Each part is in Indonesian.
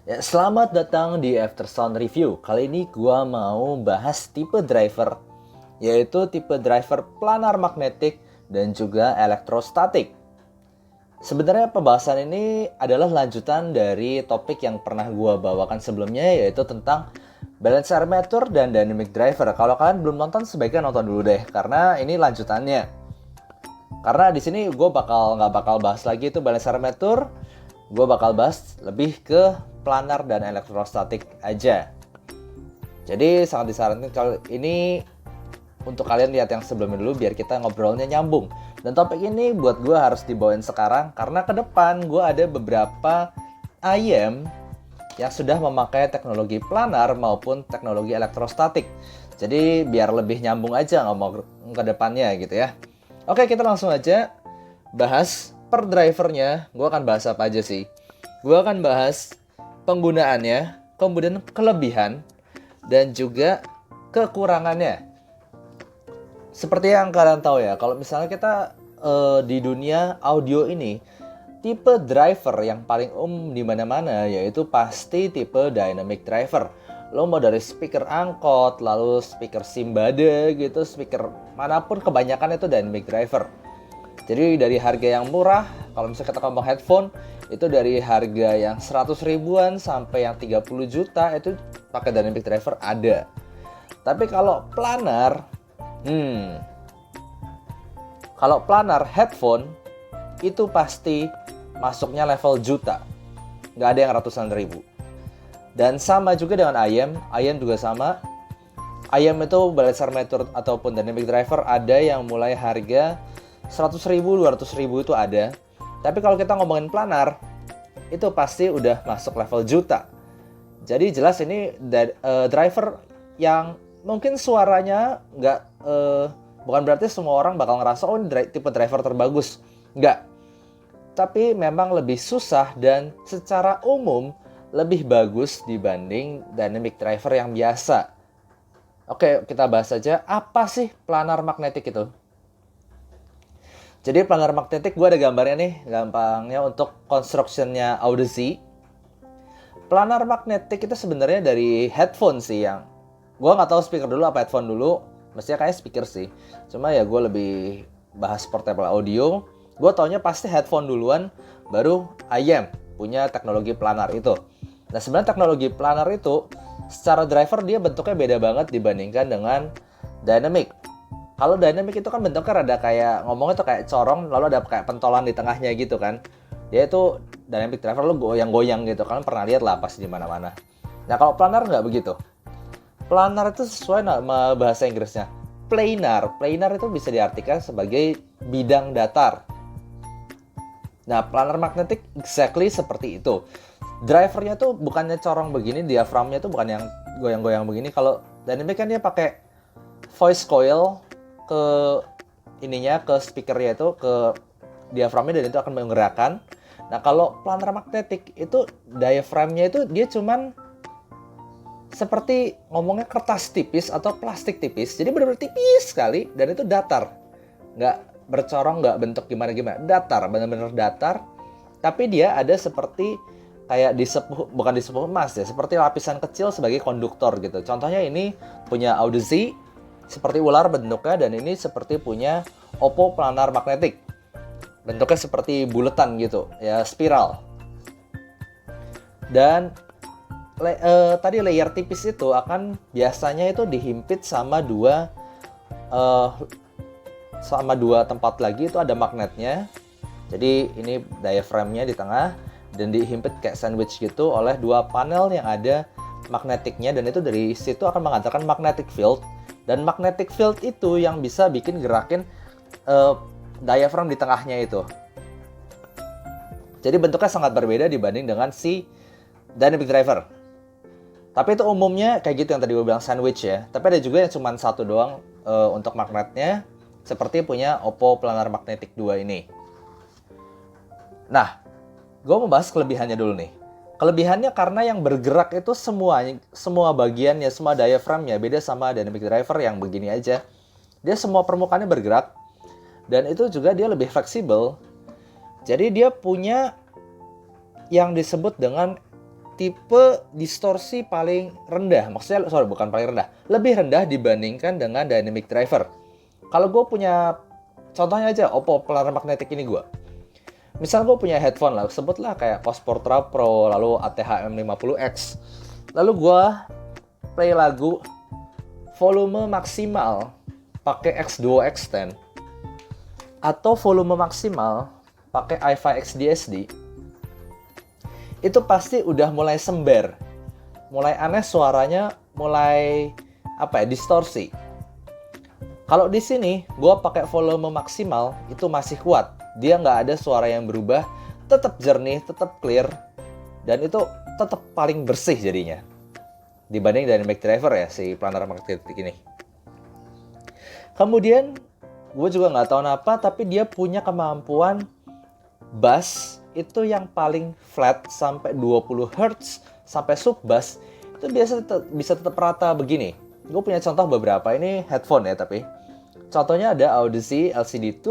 Ya, selamat datang di Aftersound Review. Kali ini gua mau bahas tipe driver, yaitu tipe driver planar magnetik dan juga elektrostatik. Sebenarnya pembahasan ini adalah lanjutan dari topik yang pernah gua bawakan sebelumnya, yaitu tentang balance armature dan dynamic driver. Kalau kalian belum nonton, sebaiknya nonton dulu deh, karena ini lanjutannya. Karena di sini gue nggak bakal bahas lagi itu balance armature, gue bakal bahas lebih ke planar dan elektrostatik aja. Jadi sangat disarankan kalau ini untuk kalian lihat yang sebelumnya dulu biar kita ngobrolnya nyambung. Dan topik ini buat gue harus dibawain sekarang karena ke depan gue ada beberapa IM yang sudah memakai teknologi planar maupun teknologi elektrostatik. Jadi biar lebih nyambung aja ngomong ke depannya gitu ya. Oke, kita langsung aja bahas per drivernya. Gue akan bahas apa aja sih? Gue akan bahas penggunaannya, kemudian kelebihan, dan juga kekurangannya. Seperti yang kalian tahu ya, kalau misalnya kita di dunia audio ini, tipe driver yang paling di mana-mana yaitu pasti tipe dynamic driver. Lo mau dari speaker angkot, lalu speaker Simbada gitu, speaker manapun kebanyakan itu dynamic driver. Jadi dari harga yang murah, kalau misalnya kita ngomong headphone, itu dari harga yang 100 ribuan sampai yang 30 juta itu pakai dynamic driver ada. Tapi kalau planar, kalau planar headphone itu pasti masuknya level juta. Nggak ada yang ratusan ribu. Dan sama juga dengan IM juga sama. IM itu balance armature ataupun dynamic driver ada yang mulai harga 100 ribu, 200 ribu itu ada. Tapi kalau kita ngomongin planar, itu pasti udah masuk level juta. Jadi jelas ini driver yang mungkin suaranya bukan berarti semua orang bakal ngerasa oh ini tipe driver terbagus. Nggak. Tapi memang lebih susah dan secara umum lebih bagus dibanding dynamic driver yang biasa. Oke, kita bahas saja apa sih planar magnetik itu. Jadi planar magnetik gue ada gambarnya nih, gampangnya untuk construction-nya Audeze. Planar magnetik itu sebenarnya dari headphone sih yang gue nggak tahu speaker dulu apa headphone dulu, mestinya kayak speaker sih. Cuma ya gue lebih bahas portable audio. Gue taunya pasti headphone duluan, baru IM punya teknologi planar itu. Nah sebenarnya teknologi planar itu secara driver dia bentuknya beda banget dibandingkan dengan dynamic. Kalau dynamic itu kan bentuknya rada kayak ngomongnya tuh kayak corong, lalu ada kayak pentolan di tengahnya gitu kan. Dia itu dynamic driver lo goyang-goyang gitu, kalian pernah lihat lah pasti di mana-mana. Nah kalau planar nggak begitu. Planar itu sesuai nama bahasa Inggrisnya. Planar itu bisa diartikan sebagai bidang datar. Nah, planar magnetik exactly seperti itu. Drivernya tuh bukannya corong begini, diaframnya tuh bukan yang goyang-goyang begini. Kalau dynamic kan dia pakai voice coil ke ininya, ke speakernya itu, ke diaframnya, dan itu akan menggerakkan. Nah, kalau planar magnetik itu diaframnya itu dia cuman seperti ngomongnya kertas tipis atau plastik tipis. Jadi benar-benar tipis sekali dan itu datar. Nggak bercorong, nggak bentuk gimana-gimana. Datar, benar-benar datar. Tapi dia ada seperti kayak bukan disepuh emas ya, seperti lapisan kecil sebagai konduktor gitu. Contohnya ini punya Audeze, seperti ular bentuknya, dan ini seperti punya Oppo planar magnetik. Bentuknya seperti buletan gitu, ya spiral. Dan tadi layer tipis itu akan biasanya itu dihimpit sama dua tempat lagi, itu ada magnetnya. Jadi ini diaphragmnya di tengah dan dihimpit kayak sandwich gitu oleh dua panel yang ada magnetiknya, dan itu dari situ akan menghasilkan magnetic field, dan magnetic field itu yang bisa bikin gerakin diaphragm di tengahnya itu. Jadi bentuknya sangat berbeda dibanding dengan si dynamic driver. Tapi itu umumnya kayak gitu yang tadi gue bilang sandwich ya. Tapi ada juga yang cuma satu doang untuk magnetnya, seperti punya Oppo planar magnetik 2 ini. Nah, gue mau bahas kelebihannya dulu nih. Kelebihannya karena yang bergerak itu semua bagiannya, semua diaphragmnya beda sama dynamic driver yang begini aja. Dia semua permukaannya bergerak dan itu juga dia lebih fleksibel. Jadi dia punya yang disebut dengan tipe distorsi paling rendah. Maksudnya, bukan paling rendah. Lebih rendah dibandingkan dengan dynamic driver. Kalau gue punya, contohnya aja, Oppo Planar Magnetic ini gue. Misal gue punya headphone lah, sebutlah kayak Posportra Pro, lalu ATH M50X. Lalu gue play lagu volume maksimal pakai X2 Extend atau volume maksimal pakai i5 XDSD, itu pasti udah mulai sember, mulai aneh suaranya, mulai distorsi. Kalau di sini gue pakai volume maksimal itu masih kuat, dia nggak ada suara yang berubah, tetap jernih, tetap clear, dan itu tetap paling bersih jadinya dibanding dynamic driver ya si Planar Magnetic ini. Kemudian gue juga nggak tahu kenapa, tapi dia punya kemampuan bass itu yang paling flat sampai 20 Hz sampai sub bass itu bisa tetap rata begini. Gue punya contoh beberapa, ini headphone ya, tapi contohnya ada Audeze LCD2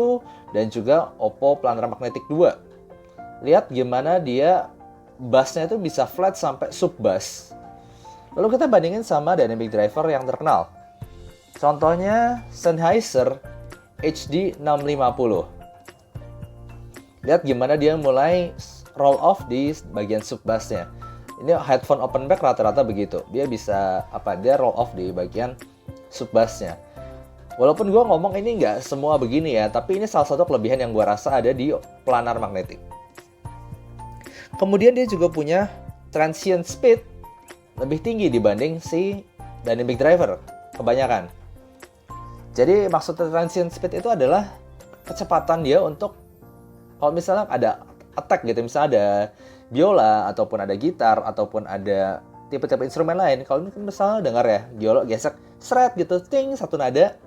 dan juga Oppo Planar Magnetic 2. Lihat gimana dia bassnya itu bisa flat sampai sub bass. Lalu kita bandingin sama dynamic driver yang terkenal. Contohnya Sennheiser HD650. Lihat gimana dia mulai roll off di bagian sub bassnya. Ini headphone open back rata-rata begitu. Dia bisa dia roll off di bagian sub bassnya. Walaupun gue ngomong ini nggak semua begini ya, tapi ini salah satu kelebihan yang gue rasa ada di Planar Magnetic. Kemudian dia juga punya transient speed lebih tinggi dibanding si dynamic driver kebanyakan. Jadi maksudnya transient speed itu adalah kecepatan dia untuk kalau misalnya ada attack gitu, misalnya ada biola ataupun ada gitar ataupun ada tipe-tipe instrumen lain. Kalau misalnya dengar ya biola gesek seret gitu, ting satu nada,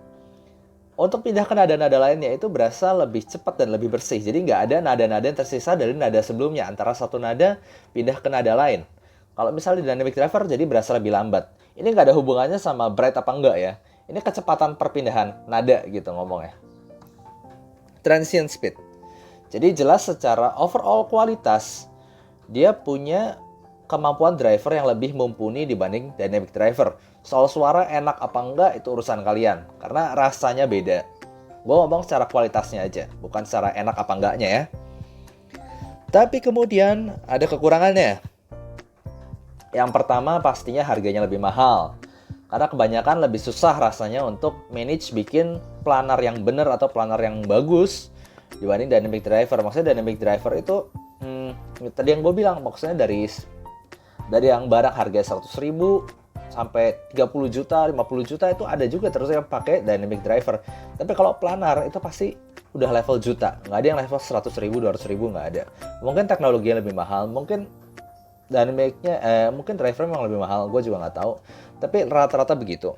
untuk pindah ke nada-nada lainnya itu berasa lebih cepat dan lebih bersih. Jadi nggak ada nada-nada yang tersisa dari nada sebelumnya antara satu nada pindah ke nada lain. Kalau misalnya di dynamic driver jadi berasa lebih lambat. Ini nggak ada hubungannya sama bright apa enggak ya. Ini kecepatan perpindahan nada gitu ngomongnya. Transient speed. Jadi jelas secara overall kualitas dia punya kemampuan driver yang lebih mumpuni dibanding dynamic driver. Soal suara enak apa enggak itu urusan kalian, karena rasanya beda. Gue ngomong secara kualitasnya aja, bukan secara enak apa enggaknya ya. Tapi kemudian ada kekurangannya. Yang pertama pastinya harganya lebih mahal. Karena kebanyakan lebih susah rasanya untuk manage bikin planar yang benar atau planar yang bagus dibanding dynamic driver. Maksudnya dynamic driver itu tadi yang gue bilang, maksudnya dari yang barang harga 100.000 sampai 30 juta, 50 juta itu ada juga terus yang pakai dynamic driver. Tapi kalau planar itu pasti udah level juta, nggak ada yang level 100.000, 200.000, nggak ada. Mungkin teknologinya lebih mahal, mungkin dynamicnya, mungkin driver memang lebih mahal, gue juga nggak tahu. Tapi rata-rata begitu.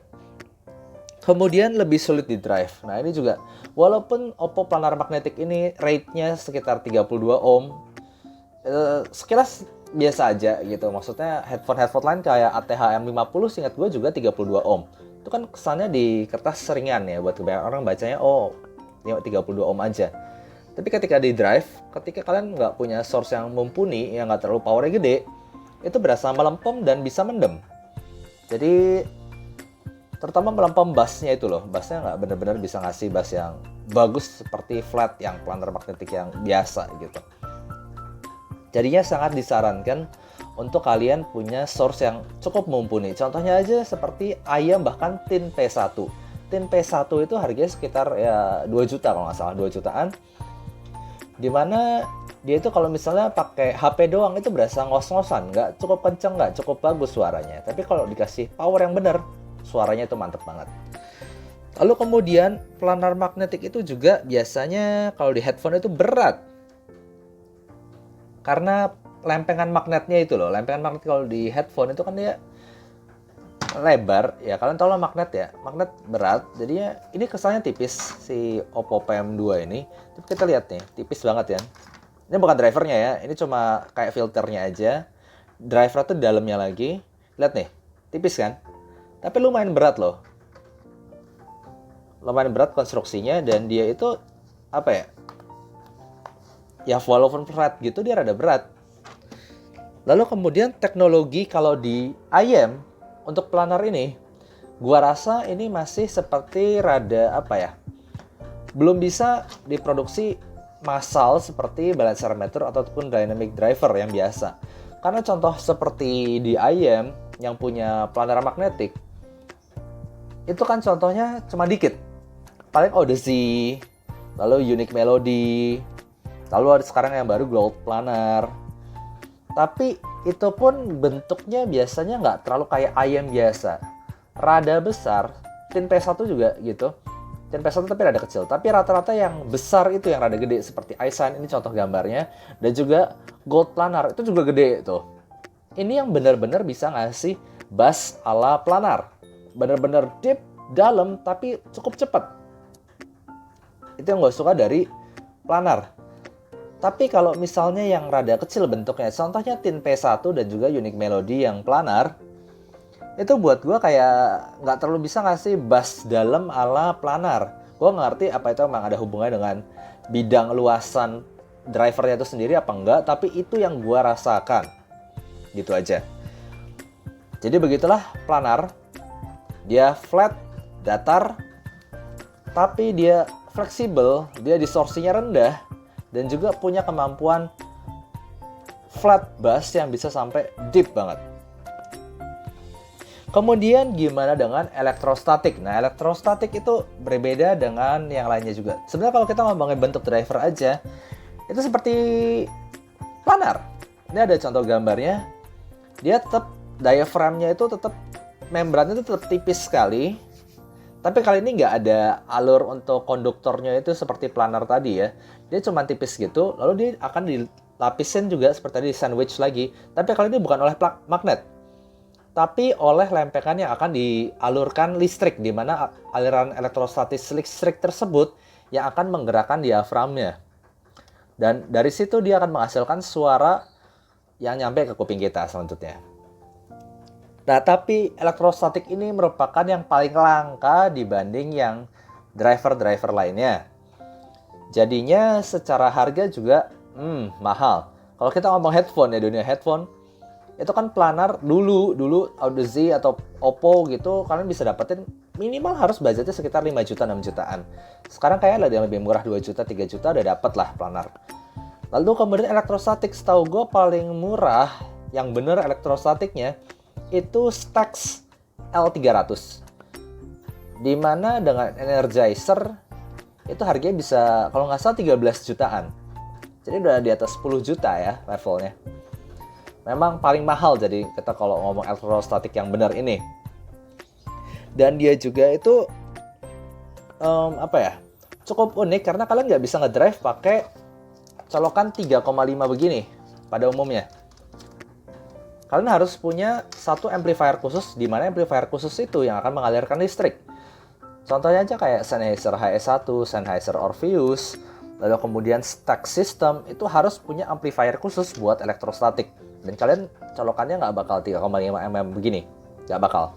Kemudian lebih sulit di drive. Nah ini juga, walaupun Oppo Planar Magnetic ini rate-nya sekitar 32 ohm, sekilas biasa aja gitu. Maksudnya headphone lain kayak ATH M50 seingat gue juga 32 ohm. Itu kan kesannya di kertas seringan ya, buat kebanyakan orang bacanya 32 ohm aja. Tapi ketika di drive, ketika kalian nggak punya source yang mumpuni, yang nggak terlalu powernya gede, itu berasa melempem dan bisa mendem. Jadi terutama melempem bassnya itu loh, bassnya nggak benar-benar bisa ngasih bass yang bagus seperti flat yang Planar Magnetic yang biasa gitu. Jadinya sangat disarankan untuk kalian punya source yang cukup mumpuni. Contohnya aja seperti Ayam, bahkan Tin P1. Tin P1 itu harganya sekitar ya 2 juta kalau nggak salah, 2 jutaan. Dimana dia itu kalau misalnya pakai HP doang itu berasa ngos-ngosan, nggak cukup kenceng, nggak cukup bagus suaranya. Tapi kalau dikasih power yang benar, suaranya itu mantep banget. Lalu kemudian Planar Magnetic itu juga biasanya kalau di headphone itu berat. Karena lempengan magnetnya itu loh, lempengan magnet kalau di headphone itu kan dia lebar, ya kalian tahu lah magnet ya, magnet berat, jadinya ini kesannya tipis si Oppo PM2 ini. Tapi kita lihat nih, tipis banget ya. Ini bukan drivernya ya, ini cuma kayak filternya aja. Driver tuh di dalamnya lagi, lihat nih, tipis kan? Tapi lumayan berat loh. Lumayan berat konstruksinya, dan dia itu apa ya? Ya walaupun flat gitu dia rada berat. Lalu kemudian teknologi kalau di IM untuk planar ini, gua rasa ini masih seperti rada apa ya, belum bisa diproduksi massal seperti balancer meter ataupun dynamic driver yang biasa. Karena contoh seperti di IM yang punya planar magnetik, itu kan contohnya cuma dikit. Paling Odyssey, lalu Unique Melody, lalu ada sekarang yang baru Gold Planar. Tapi itu pun bentuknya biasanya nggak terlalu kayak IM biasa. Rada besar, Tin P1 juga gitu. Tin P1 tapi rada kecil. Tapi rata-rata yang besar itu yang rada gede. Seperti iSign, ini contoh gambarnya. Dan juga Gold Planar, itu juga gede tuh. Ini yang benar-benar bisa ngasih bass ala planar. Benar-benar deep, dalam, tapi cukup cepat. Itu yang gue suka dari planar. Tapi kalau misalnya yang rada kecil bentuknya, contohnya Tin P1 dan juga Unique Melody yang planar, itu buat gue kayak nggak terlalu bisa ngasih bass dalam ala planar. Gue nggak ngerti apa itu emang ada hubungannya dengan bidang luasan drivernya itu sendiri apa enggak, tapi itu yang gue rasakan. Gitu aja. Jadi begitulah planar. Dia flat, datar, tapi dia fleksibel, dia distorsinya rendah, dan juga punya kemampuan flat bass yang bisa sampai deep banget. Kemudian gimana dengan elektrostatik? Nah, elektrostatik itu berbeda dengan yang lainnya juga. Sebenarnya kalau kita ngomongin bentuk driver aja, itu seperti planar. Ini ada contoh gambarnya. Dia tetap diaframnya itu tetap, membrannya itu tetap tipis sekali. Tapi kali ini nggak ada alur untuk konduktornya itu seperti planar tadi ya. Dia cuma tipis gitu, lalu dia akan dilapisin juga seperti tadi, sandwich lagi. Tapi kali ini bukan oleh magnet, tapi oleh lempengan yang akan dialurkan listrik, di mana aliran elektrostatis listrik tersebut yang akan menggerakkan diaframnya. Dan dari situ dia akan menghasilkan suara yang nyampe ke kuping kita selanjutnya. Nah, tapi elektrostatik ini merupakan yang paling langka dibanding yang driver-driver lainnya. Jadinya secara harga juga mahal. Kalau kita ngomong headphone ya, dunia headphone, itu kan planar dulu Odyssey atau Oppo gitu, kalian bisa dapetin minimal harus budgetnya sekitar 5 juta 6 jutaan. Sekarang kayaknya ada yang lebih murah 2 juta 3 juta udah dapet lah planar. Lalu kemudian elektrostatik, setahu gue paling murah yang bener elektrostatiknya itu Stax L300, dimana dengan Energizer itu harganya bisa kalau nggak salah 13 jutaan. Jadi udah di atas 10 juta ya levelnya. Memang paling mahal jadi kita kalau ngomong elektrostatik yang benar ini. Dan dia juga itu cukup unik karena kalian nggak bisa ngedrive pakai colokan 3,5 begini pada umumnya. Kalian harus punya satu amplifier khusus, di mana amplifier khusus itu yang akan mengalirkan listrik. Contohnya aja kayak Sennheiser HS1, Sennheiser Orpheus, lalu kemudian Stax System, itu harus punya amplifier khusus buat elektrostatik. Dan kalian colokannya nggak bakal 3,5 mm begini, nggak bakal.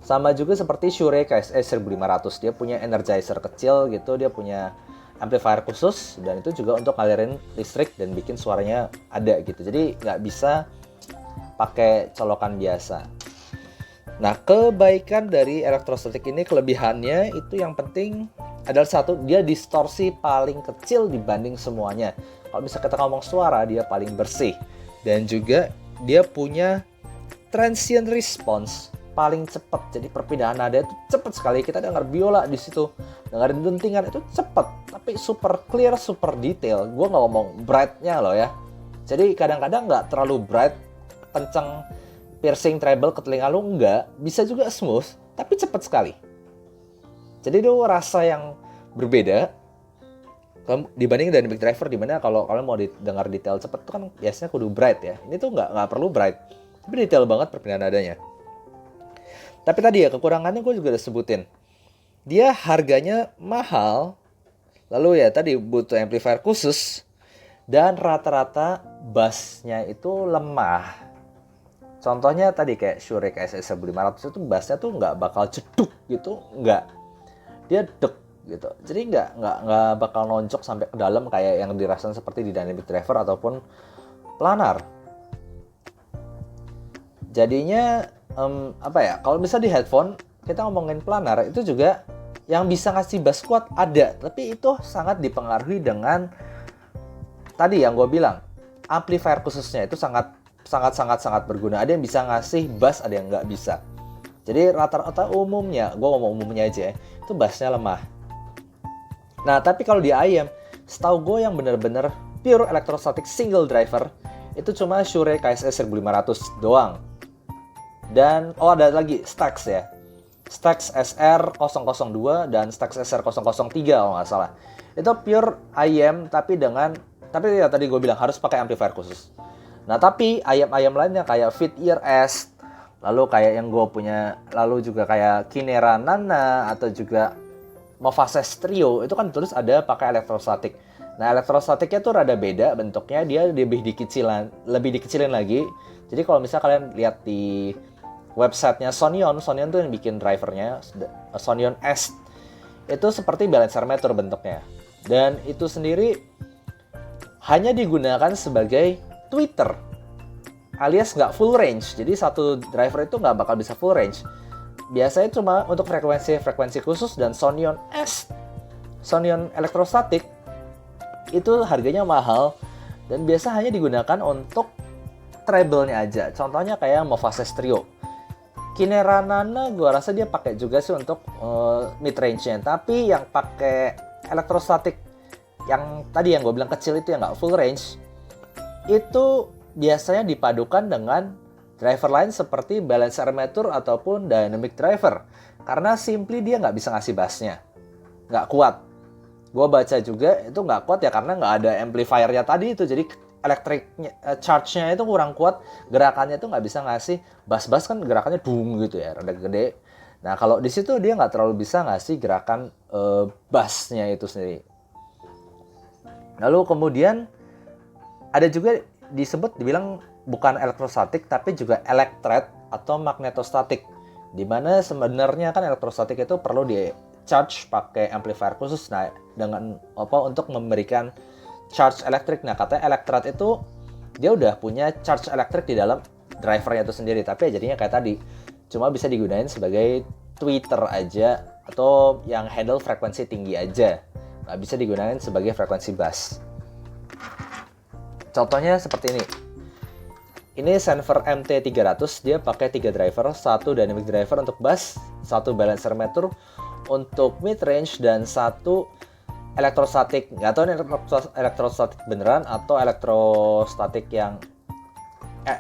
Sama juga seperti Shure KSE 1500, dia punya energizer kecil gitu, dia punya amplifier khusus, dan itu juga untuk ngalirin listrik dan bikin suaranya ada gitu. Jadi nggak bisa pakai colokan biasa. Nah, kebaikan dari elektrostatik ini, kelebihannya itu yang penting adalah satu, dia distorsi paling kecil dibanding semuanya. Kalau bisa kita ngomong suara, dia paling bersih. Dan juga dia punya transient response paling cepat. Jadi perpindahan nada itu cepat sekali. Kita dengar biola di situ, dengerin dentingan itu cepat, tapi super clear, super detail. Gue nggak ngomong bright-nya loh ya. Jadi kadang-kadang nggak terlalu bright, kenceng, piercing treble ke telinga lu, nggak. Bisa juga smooth, tapi cepat sekali. Jadi itu rasa yang berbeda dibanding dynamic driver, dimana kalau kalian mau dengar detail cepat itu kan biasanya kudu bright ya. Ini tuh nggak perlu bright, tapi detail banget perpindahan nadanya. Tapi tadi ya kekurangannya gue juga udah sebutin. Dia harganya mahal, lalu ya tadi butuh amplifier khusus, dan rata-rata bassnya itu lemah. Contohnya tadi kayak Shure KSE 1500 itu bassnya tuh nggak bakal ceduk gitu, nggak. Dia dek gitu. Jadi nggak bakal nonjok sampai ke dalam kayak yang dirasakan seperti di dynamic driver ataupun planar. Jadinya kalau bisa di headphone kita ngomongin planar itu juga yang bisa ngasih bass kuat ada, tapi itu sangat dipengaruhi dengan tadi yang gue bilang, amplifier khususnya itu sangat berguna. Ada yang bisa ngasih bass, ada yang nggak bisa. Jadi rata-rata umumnya, gue ngomong umumnya aja ya, itu bassnya lemah. Nah, tapi kalau di IEM, setahu gue yang bener-bener pure electrostatic single driver, itu cuma Shure KSE 1500 doang. Dan, ada lagi, Stax ya. Stax SR002 dan Stax SR003 kalau nggak salah. Itu pure IEM, tapi ya tadi gue bilang harus pakai amplifier khusus. Nah, tapi IEM lainnya kayak Fit Ear S, lalu kayak yang gue punya, lalu juga kayak Kinera Nana, atau juga Movases Trio, itu kan terus ada pakai elektrostatik. Nah, elektrostatiknya tuh rada beda bentuknya, dia lebih dikecilin lagi. Jadi kalau misalnya kalian lihat di websitenya Sonyon tuh yang bikin drivernya, Sonyon S, itu seperti balancer meter bentuknya. Dan itu sendiri hanya digunakan sebagai tweeter, alias nggak full range. Jadi satu driver itu nggak bakal bisa full range. Biasanya cuma untuk frekuensi khusus, dan Sonyon S, Sonyon elektrostatik, itu harganya mahal dan biasa hanya digunakan untuk treble-nya aja. Contohnya kayak Movases Trio. Kinera Nana gue rasa dia pakai juga sih untuk mid range-nya. Tapi yang pakai elektrostatik yang tadi yang gue bilang kecil itu yang nggak full range, itu biasanya dipadukan dengan driver lain seperti balancer meter ataupun dynamic driver. Karena simply dia nggak bisa ngasih bassnya. Nggak kuat. Gue baca juga itu nggak kuat ya karena nggak ada amplifiernya tadi itu. Jadi elektriknya, charge-nya itu kurang kuat, gerakannya itu nggak bisa ngasih bass kan gerakannya boom gitu ya, rada gede. Nah kalau di situ dia nggak terlalu bisa ngasih gerakan bass-nya itu sendiri. Lalu kemudian ada juga dibilang bukan elektrostatik tapi juga elektret atau magnetostatik, dimana sebenarnya kan elektrostatik itu perlu di charge pakai amplifier khusus. Nah dengan untuk memberikan charge elektrik. Nah, katanya elektret itu dia udah punya charge elektrik di dalam drivernya itu sendiri, tapi jadinya kayak tadi cuma bisa digunain sebagai tweeter aja atau yang handle frekuensi tinggi aja, nggak bisa digunain sebagai frekuensi bass. Contohnya seperti ini. Ini Senver MT300, dia pakai 3 driver, 1 dynamic driver untuk bass, 1 balancer meter untuk mid range, dan 1 elektrostatik. Nggak tahu ini elektrostatik beneran atau elektrostatik yang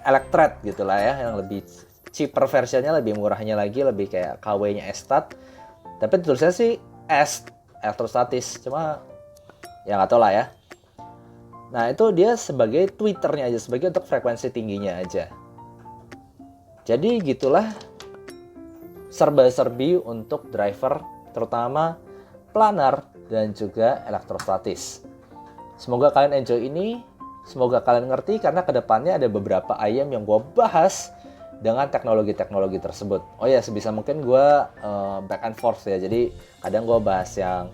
elektret gitulah ya, yang lebih cheaper versionnya, lebih murahnya lagi, lebih kayak KW-nya Estat. Tapi tulisannya sih S, elektrostatis, cuma ya nggak tahu lah ya. Nah itu dia sebagai tweeternya aja, sebagai untuk frekuensi tingginya aja. Jadi gitulah serba-serbi untuk driver, terutama planar dan juga elektrostatis. Semoga kalian enjoy ini, semoga kalian ngerti, karena kedepannya ada beberapa IEM yang gue bahas dengan teknologi-teknologi tersebut. Oh ya, sebisa mungkin gue back and forth ya, jadi kadang gue bahas yang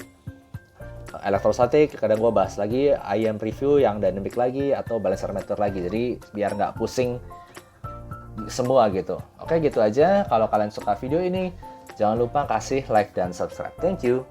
elektrostatik, kadang gue bahas lagi IEM review yang dynamic lagi atau balancer meter lagi, jadi biar nggak pusing semua gitu. Oke, gitu aja. Kalau kalian suka video ini, jangan lupa kasih like dan subscribe. Thank you.